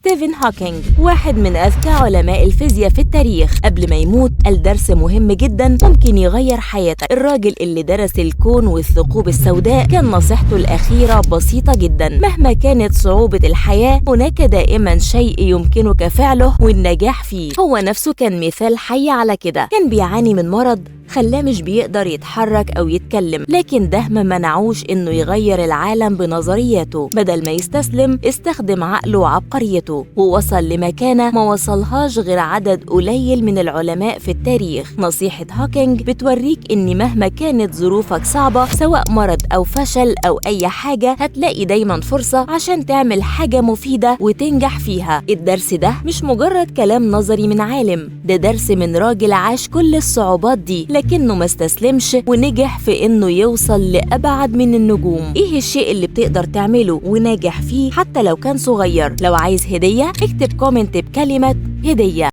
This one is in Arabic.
ستيفن هوكينج واحد من أذكى علماء الفيزياء في التاريخ. قبل ما يموت قال درس مهم جدا ممكن يغير حياتك. الراجل اللي درس الكون والثقوب السوداء كان نصيحته الأخيرة بسيطة جدا: مهما كانت صعوبة الحياة هناك دائما شيء يمكنك فعله والنجاح فيه. هو نفسه كان مثال حي على كده. كان بيعاني من مرض خلاه مش بيقدر يتحرك أو يتكلم، لكن ده ما منعوش إنه يغير العالم بنظرياته. بدل ما يستسلم استخدم عقله وعبقريته ووصل لمكانة ما وصلهاش غير عدد قليل من العلماء في التاريخ. نصيحة هوكينج بتوريك إن مهما كانت ظروفك صعبة، سواء مرض أو فشل أو أي حاجة، هتلاقي دايما فرصة عشان تعمل حاجة مفيدة وتنجح فيها. الدرس ده مش مجرد كلام نظري من عالم، ده درس من راجل عاش كل الصعوبات دي لكنه ما استسلمش ونجح في انه يوصل لأبعد من النجوم. ايه الشيء اللي بتقدر تعمله وناجح فيه حتى لو كان صغير؟ لو عايز هدية اكتب كومنت بكلمة هدية.